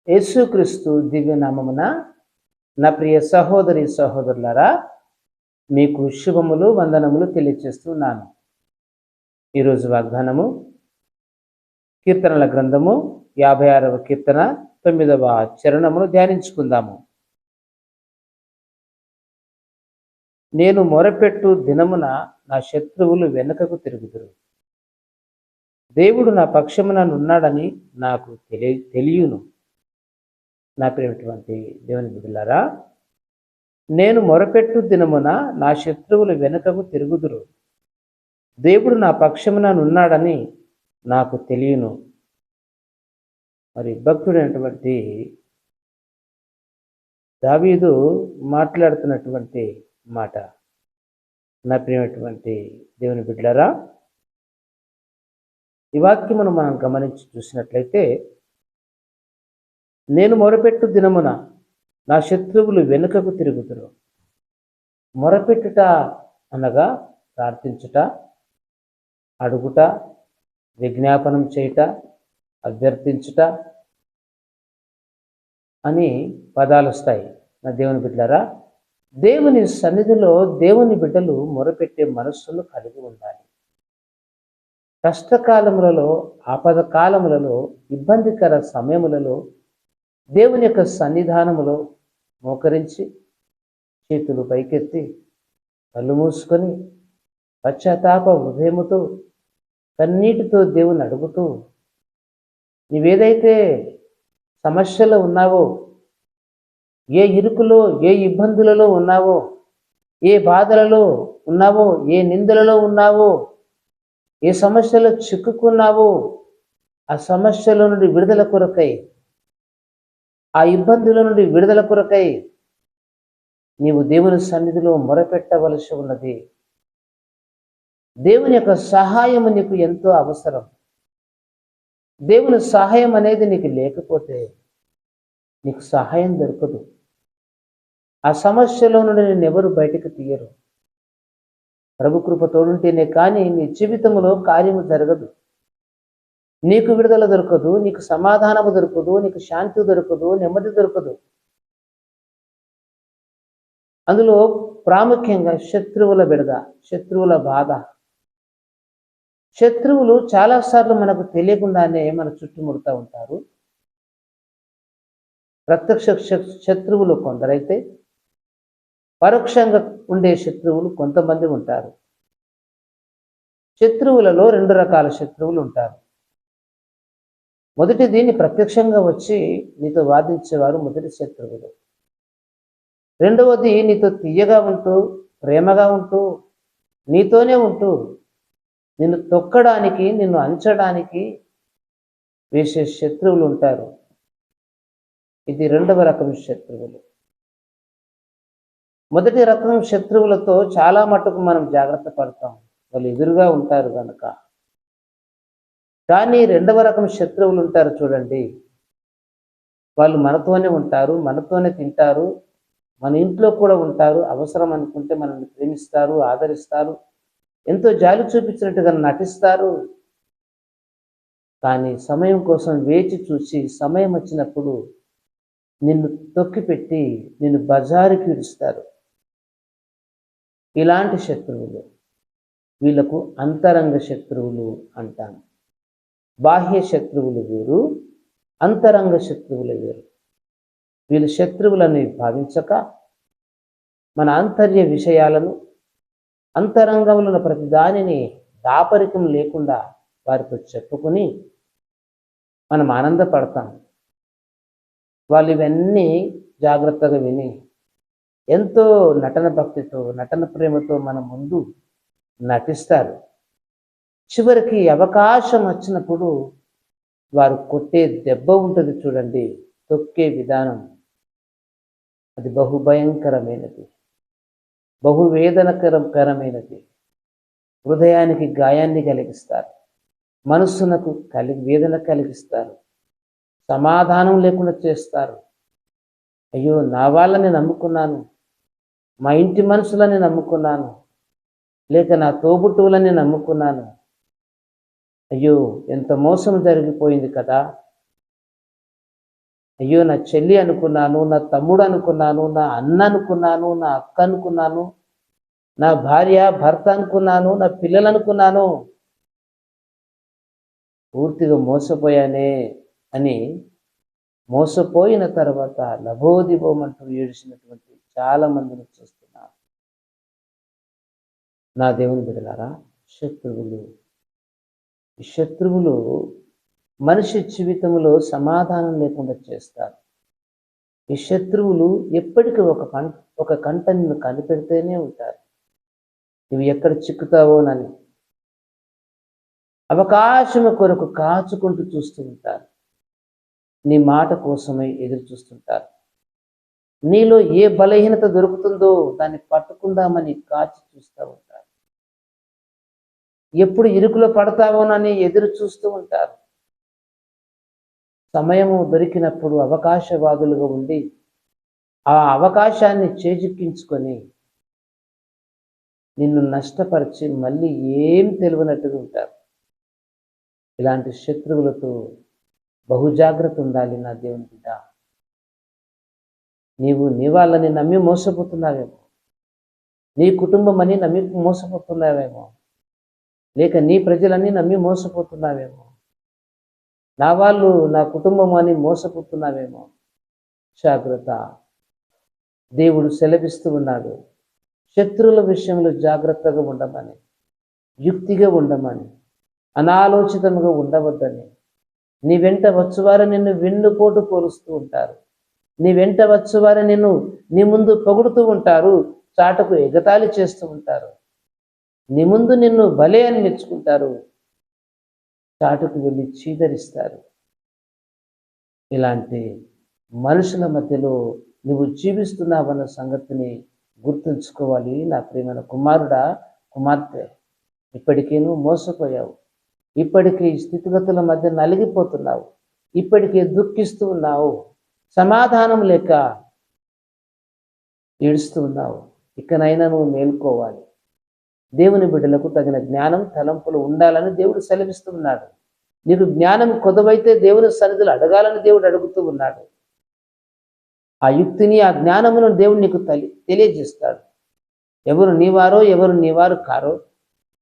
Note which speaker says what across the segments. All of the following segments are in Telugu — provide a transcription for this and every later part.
Speaker 1: యేసుక్రీస్తు దివ్యనామమున నా ప్రియ సహోదరి సహోదరులారా, మీకు శుభములు వందనములు తెలియజేస్తున్నాను. ఈరోజు వాగ్దానము కీర్తనల గ్రంథము 56వ కీర్తన 9వ చరణమును ధ్యానించుకుందాము. నేను మొరపెట్టు దినమున నా శత్రువులు వెనుకకు తిరుగుదురు. దేవుడు నా పక్షమున ఉన్నాడని నాకు తెలియను. నా ప్రియమైనటువంటి దేవుని బిడ్డలారా, నేను మొరపెట్టు దినమున నా శత్రువులు వెనుకకు తిరుగుదురు. దేవుడు నా పక్షమున ఉన్నాడని నాకు తెలియను. మరి భక్తుడైనటువంటి దావీదు మాట్లాడుతున్నటువంటి మాట. నా ప్రియమైనటువంటి దేవుని బిడ్డలారా, ఈ వాక్యమును మనం గమనించి చూసినట్లయితే, నేను మొరపెట్టు దినమున నా శత్రువులు వెనుకకు తిరుగుదురు. మొరపెట్టుట అనగా ప్రార్థించుట, అడుగుట, విజ్ఞాపనం చేయుట, అభ్యర్థించుట అని పదాలు వస్తాయి. నా దేవుని బిడ్డలారా, దేవుని సన్నిధిలో దేవుని బిడ్డలు మొరపెట్టే మనస్సును కలిగి ఉండాలి. కష్టకాలములలో, ఆపద కాలములలో, ఇబ్బందికర సమయములలో దేవుని యొక్క సన్నిధానములో మోకరించి చేతులు పైకెత్తి కళ్ళు మూసుకొని పశ్చాత్తాప హృదయముతో కన్నీటితో దేవుని అడుగుతూ, నీవేదైతే సమస్యలో ఉన్నావో, ఏ ఇరుకులో, ఏ ఇబ్బందులలో ఉన్నావో, ఏ బాధలలో ఉన్నావో, ఏ నిందలలో ఉన్నావో, ఏ సమస్యలో చిక్కుకున్నావో, ఆ సమస్యల నుండి విడుదల కొరకై, ఆ ఇబ్బందుల నుండి విడుదల కొరకై నీవు దేవుని సన్నిధిలో మొరపెట్టవలసి ఉన్నది. దేవుని యొక్క సహాయము నీకు ఎంతో అవసరం. దేవుని సహాయం అనేది నీకు లేకపోతే నీకు సహాయం దొరకదు. ఆ సమస్యలో నుండి నేను ఎవరు బయటకు తీయరు. ప్రభు కృప తోడుంటేనే కానీ నీ జీవితంలో కార్యము జరగదు. నీకు విడుదల దొరకదు, నీకు సమాధానము దొరకదు, నీకు శాంతి దొరకదు, నెమ్మది దొరకదు. అందులో ప్రాముఖ్యంగా శత్రువుల బిడద, శత్రువుల బాధ. శత్రువులు చాలాసార్లు మనకు తెలియకుండానే మన చుట్టుముడుతూ ఉంటారు. ప్రత్యక్ష శత్రువులు కొందరైతే, పరోక్షంగా ఉండే శత్రువులు కొంతమంది ఉంటారు. శత్రువులలో 2 రకాల శత్రువులు ఉంటారు. మొదటి దీన్ని ప్రత్యక్షంగా వచ్చి నీతో వాదించేవారు మొదటి శత్రువులు. రెండవది నీతో తీయగా ఉంటూ, ప్రేమగా ఉంటూ, నీతోనే ఉంటూ నిన్ను తొక్కడానికి, నిన్ను అంచడానికి వేసే శత్రువులు ఉంటారు. ఇది 2వ రకం శత్రువులు. మొదటి రకం శత్రువులతో చాలా మటుకు మనం జాగ్రత్త పడతాం, వాళ్ళు ఎదురుగా ఉంటారు కనుక. కానీ 2వ రకం శత్రువులు ఉంటారు చూడండి, వాళ్ళు మనతోనే ఉంటారు, మనతోనే తింటారు, మన ఇంట్లో కూడా ఉంటారు. అవసరం అనుకుంటే మనల్ని ప్రేమిస్తారు, ఆదరిస్తారు, ఎంతో జాలి చూపించినట్టుగా నటిస్తారు. కానీ సమయం కోసం వేచి చూసి సమయం వచ్చినప్పుడు నిన్ను తొక్కిపెట్టి నిన్ను బజారుకి విడుస్తారు. ఇలాంటి శత్రువులు, వీళ్ళకు అంతరంగ శత్రువులు అంటాను. బాహ్య శత్రువులు వేరు, అంతరంగ శత్రువులు వేరు. వీళ్ళు శత్రువులని భావించక మన ఆంతర్య విషయాలను, అంతరంగంలో ప్రతి దానిని దాపరికం లేకుండా వారితో చెప్పుకొని మనం ఆనందపడతాం. వాళ్ళు ఇవన్నీ జాగ్రత్తగా విని ఎంతో నటన భక్తితో, నటన ప్రేమతో మన ముందు నటిస్తారు. చివరికి అవకాశం వచ్చినప్పుడు వారు కొట్టే దెబ్బ ఉంటుంది చూడండి, తొక్కే విధానం, అది బహుభయంకరమైనది, బహువేదనకరమైనది. హృదయానికి గాయాన్ని కలిగిస్తారు, మనస్సునకు వేదన కలిగిస్తారు, సమాధానం లేకుండా చేస్తారు. అయ్యో, నా వాళ్ళని నమ్ముకున్నాను, మా ఇంటి మనుషులని నమ్ముకున్నాను, లేక నా తోబుట్టువులని నమ్ముకున్నాను, అయ్యో ఎంత మోసం జరిగిపోయింది కదా అయ్యో నా చెల్లి అనుకున్నాను, నా తమ్ముడు అనుకున్నాను, నా అన్న అనుకున్నాను, నా అక్క అనుకున్నాను, నా భార్య భర్త అనుకున్నాను, నా పిల్లలు అనుకున్నాను, పూర్తిగా మోసపోయానే అని మోసపోయిన తర్వాత లబోదిబోమంటూ ఏడిసినటువంటి చాలా మందిని చూస్తున్నాను. నా దేవుని బిడ్డలారా, శత్రువులు మనిషి జీవితంలో సమాధానం లేకుండా చేస్తారు. ఈ శత్రువులు ఎప్పటికీ ఒక కంట నిన్ను కనిపెడితేనే ఉంటారు. నువ్వు ఎక్కడ చిక్కుతావోనని అవకాశం కొరకు కాచుకుంటూ చూస్తూ ఉంటారు. నీ మాట కోసమై ఎదురు చూస్తుంటారు. నీలో ఏ బలహీనత దొరుకుతుందో దాన్ని పట్టుకుందామని కాచి చూస్తూ ఉంటారు. ఎప్పుడు ఇరుకులో పడతావోనని ఎదురు చూస్తూ ఉంటారు. సమయము దొరికినప్పుడు అవకాశవాదులుగా ఉండి ఆ అవకాశాన్ని చేజిక్కించుకొని నిన్ను నష్టపరిచి మళ్ళీ ఏం తెలియనట్టుగా ఉంటారు. ఇలాంటి శత్రువులతో బహుజాగ్రత్త ఉండాలి నా దేవుని బిడ్డ. నీవు నీ వాళ్ళని నమ్మి మోసపోతున్నావేమో, నీ కుటుంబం అని నమ్మి మోసపోతున్నావేమో, లేక నీ ప్రజలని నమ్మి మోసపోతున్నావేమో, నా వాళ్ళు నా కుటుంబం అని మోసపోతున్నావేమో. జాగ్రత్త. దేవుడు సెలవిస్తూ ఉన్నాడు, శత్రువుల విషయంలో జాగ్రత్తగా ఉండమని, యుక్తిగా ఉండమని, అనాలోచితంగా ఉండవద్దని. నీ వెంట వచ్చువారు నిన్ను వెన్నుపోటు పోలుస్తూ ఉంటారు. నీ వెంట వచ్చువారు నిన్ను నీ ముందు పొగుడుతూ ఉంటారు, చాటకు ఎగతాళి చేస్తూ ఉంటారు. నీ ముందు నిన్ను భలే అని మెచ్చుకుంటారు, చాటుకు వెళ్ళి చీదరిస్తారు. ఇలాంటి మనుషుల మధ్యలో నువ్వు జీవిస్తున్నావన్న సంగతిని గుర్తుంచుకోవాలి. నా ప్రియమైన కుమారుడా, కుమార్తె, ఇప్పటికే నువ్వు మోసపోయావు. ఇప్పటికే ఈ స్థితిగతుల మధ్య నలిగిపోతున్నావు. ఇప్పటికే దుఃఖిస్తూ ఉన్నావు. సమాధానం లేక ఏడుస్తూ ఉన్నావు. ఇకనైనా నువ్వు మేల్కోవాలి. దేవుని బిడ్డలకు తగిన జ్ఞానం తలంపులు ఉండాలని దేవుడు సెలవిస్తూ ఉన్నాడు. నీకు జ్ఞానం కొదవైతే దేవుని సన్నిధిలో అడగాలని దేవుడు అడుగుతూ ఉన్నాడు. ఆ యుక్తిని, ఆ జ్ఞానమును దేవుడు నీకు తెలియజేస్తాడు. ఎవరు నీవారో, ఎవరు నీవారు కారో,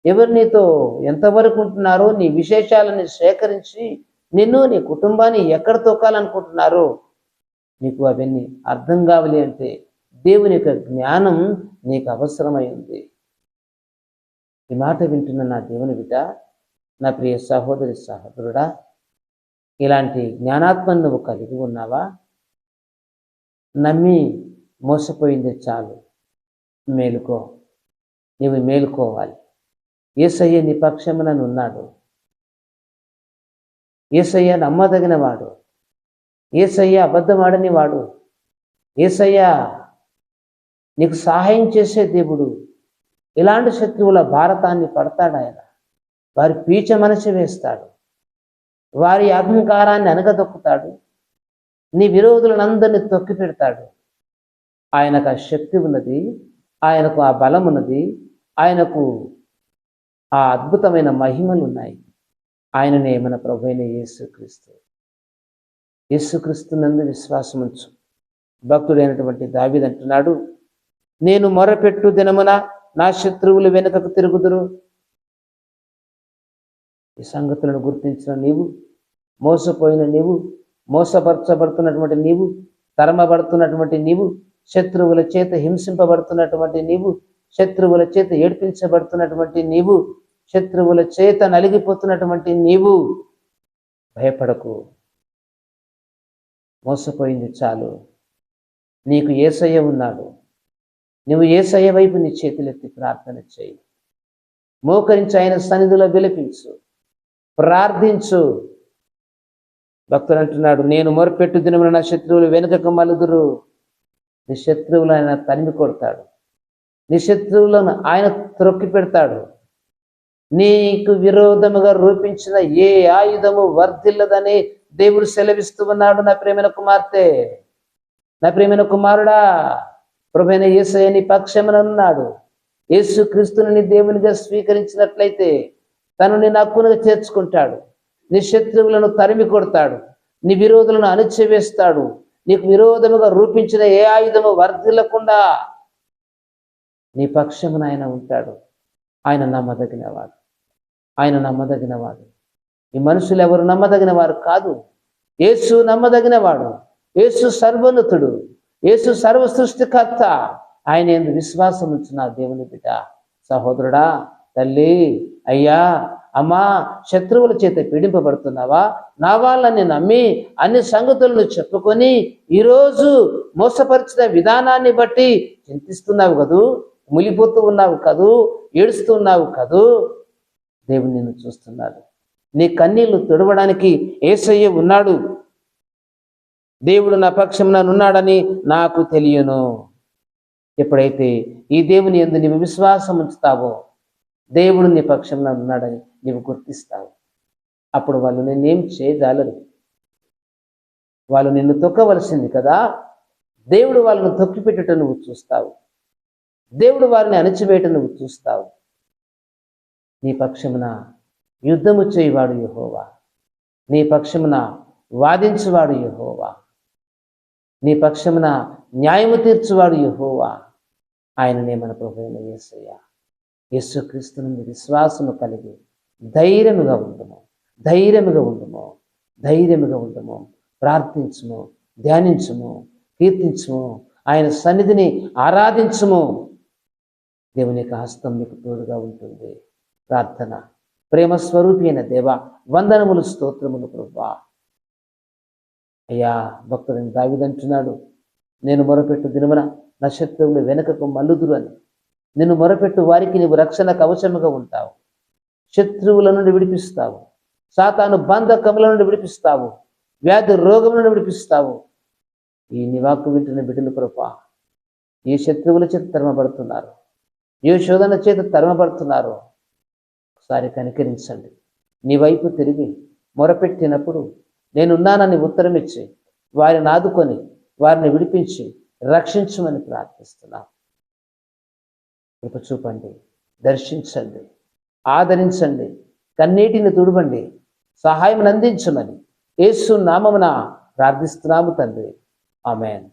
Speaker 1: ఎవరు నీతో ఎంతవరకు ఉంటున్నారో, నీ విశేషాలను సేకరించి నిన్ను నీ కుటుంబాన్ని ఎక్కడ తొక్కాలనుకుంటున్నారో నీకు అవన్నీ అర్థం కావాలి అంటే దేవుని యొక్క జ్ఞానం నీకు అవసరమై ఉంది. ఈ మాట వింటున్న నా దేవుని బిడ్డ, నా ప్రియ సహోదరి సహోదరుడా, ఇలాంటి జ్ఞానాత్మను నువ్వు కలిగి ఉన్నావా? నమ్మి మోసపోయింది చాలు, మేలుకో. నీవు మేలుకోవాలి. యేసయ్య నీ పక్షమున ఉన్నాడు. యేసయ్య నమ్మదగిన వాడు. యేసయ్య అబద్ధమాడని వాడు. యేసయ్య నీకు సహాయం చేసే దేవుడు. ఇలాంటి శత్రువుల భారతాన్ని పడతాడు ఆయన. వారి పీచ మనసు వేస్తాడు. వారి అహంకారాన్ని అనగదొక్కుతాడు. నీ విరోధులనందరినీ తొక్కి పెడతాడు. ఆయనకు ఆ శక్తి ఉన్నది, ఆయనకు ఆ బలం ఉన్నది, ఆయనకు ఆ అద్భుతమైన మహిమలు ఉన్నాయి. ఆయననే మన ప్రభు అయిన యేసుక్రీస్తు. యేసుక్రీస్తు నందు విశ్వాసం ఉంచు. భక్తుడైనటువంటి దావీదు అంటున్నాడు, నేను మొరపెట్టు దినమున నా శత్రువులు వెనుకకు తిరుగుదురు. ఈ సంగతులను గుర్తించిన నీవు, మోసపోయిన నీవు, మోసపరచబడుతున్నటువంటి నీవు, తరమబడుతున్నటువంటి నీవు, శత్రువుల చేత హింసింపబడుతున్నటువంటి నీవు, శత్రువుల చేత ఏడ్పించబడుతున్నటువంటి నీవు, శత్రువుల చేత నలిగిపోతున్నటువంటి నీవు భయపడకు. మోసపోయింది చాలు. నీకు యేసయ్య ఉన్నాడు. నువ్వు యేసయ్య వైపు నీ చేతులెత్తి ప్రార్థన చేయి. మోకరించి ఆయన సన్నిధిలో విలపించు, ప్రార్థించు. భక్తుడు అంటున్నాడు, నేను మొరపెట్టు దినమున నా శత్రువులు వెనుకకు మలుదురు. నీ శత్రువులు ఆయన తరిమి కొడతాడు. నీ శత్రువులను ఆయన త్రొక్కి పెడతాడు. నీకు విరోధముగా రూపించిన ఏ ఆయుధము వర్ధిల్లదని దేవుడు సెలవిస్తూ ఉన్నాడు. నా ప్రియమైన కుమార్తె, నా ప్రియమైన కుమారుడా, ప్రభువైన యేసయ్య నీ పక్షమున ఉన్నాడు. యేసుక్రీస్తుని నీ దేవునిగా స్వీకరించినట్లయితే తను నీ హక్కునుగా చేర్చుకుంటాడు. నీ శత్రువులను తరిమి కొడతాడు. నీ విరోధులను అణిచివేస్తాడు. నీకు విరోధముగా రూపించిన ఏ ఆయుధము వర్ధిల్లకుండా నీ పక్షమున ఆయన ఉంటాడు. ఆయన నమ్మదగినవాడు. ఆయన నమ్మదగినవాడు. ఈ మనుషులు ఎవరు నమ్మదగిన వారు కాదు. యేసు నమ్మదగినవాడు. యేసు సర్వోన్నతుడు. యేసు సర్వ సృష్టికర్త. ఆయన యందు విశ్వాసం ఉంచిన దేవుని బిడ్డ, సహోదరుడా, తల్లి, అయ్యా, అమ్మా, శత్రువుల చేత పీడింపబడుతున్నావా? నా వాళ్ళని నమ్మి అన్ని సంగతులను చెప్పుకొని ఈరోజు మోసపరిచిన విధానాన్ని బట్టి చింతిస్తున్నావు కదూ, ములిపోతూ ఉన్నావు కదూ, ఏడుస్తూ ఉన్నావు కదూ. దేవుడు నిన్ను చూస్తున్నాడు. నీ కన్నీళ్లు తుడవడానికి యేసయ్య ఉన్నాడు. దేవుడు నా పక్షమున ఉన్నాడని నాకు తెలియను. ఎప్పుడైతే ఈ దేవుని యందు నీవు విశ్వాసం ఉంచుతావో, దేవుడు నీ పక్షమున ఉన్నాడని నీవు గుర్తిస్తావు. అప్పుడు వాళ్ళు నిన్నేం చేయజాలరు. వాళ్ళు నిన్ను తొక్కవలసింది కదా. దేవుడు వాళ్ళను తొక్కిపెట్టుట నువ్వు చూస్తావు. దేవుడు వారిని అణచివేయట నువ్వు చూస్తావు. నీ పక్షమున యుద్ధము చేయువాడు యెహోవా. నీ పక్షమున వాదించువాడు యెహోవా. నీ పక్షమున న్యాయము తీర్చువాడు యెహోవా. ఆయననే మన ప్రభువైన యేసయ్య. యేసుక్రీస్తు నుండి విశ్వాసము కలిగి ధైర్యముగా ఉండుము, ధైర్యముగా ఉండుము, ధైర్యముగా ఉండుము. ప్రార్థించుము, ధ్యానించుము, కీర్తించుము, ఆయన సన్నిధిని ఆరాధించుము. దేవుని యొక్క హస్తం మీకు తోడుగా ఉంటుంది. ప్రార్థన. ప్రేమ స్వరూపి అయిన దేవా, వందనములు, స్తోత్రములు ప్రభువా. అయ్యా, భక్తుడిని దావీదంటున్నాడు, నేను మొరపెట్టు దినమున నా శత్రువులు వెనుకకు మల్లుదురు అని. నిన్ను మొరపెట్టు వారికి నీవు రక్షణ కవచముగా ఉంటావు. శత్రువుల నుండి విడిపిస్తావు. సాతాను బంధకముల నుండి విడిపిస్తావు. వ్యాధి రోగముల నుండి విడిపిస్తావు. ఈ నివాకు వింటున్న బిడ్డలు కృపా, ఏ శత్రువుల చేత తరమబడుతున్నారు, ఏ శోధన చేత తరమబడుతున్నారు, ఒకసారి కనికరించండి. నీ వైపు తిరిగి మొరపెట్టినప్పుడు నేనున్నానని ఉత్తరం ఇచ్చి వారిని ఆదుకొని వారిని విడిపించి రక్షించమని ప్రార్థిస్తున్నాను. కృప చూపండి, దర్శించండి, ఆదరించండి, కన్నీటిని తుడవండి, సహాయం అందించమని యేసు నామమున ప్రార్థిస్తున్నాము తండ్రి. ఆమేన్.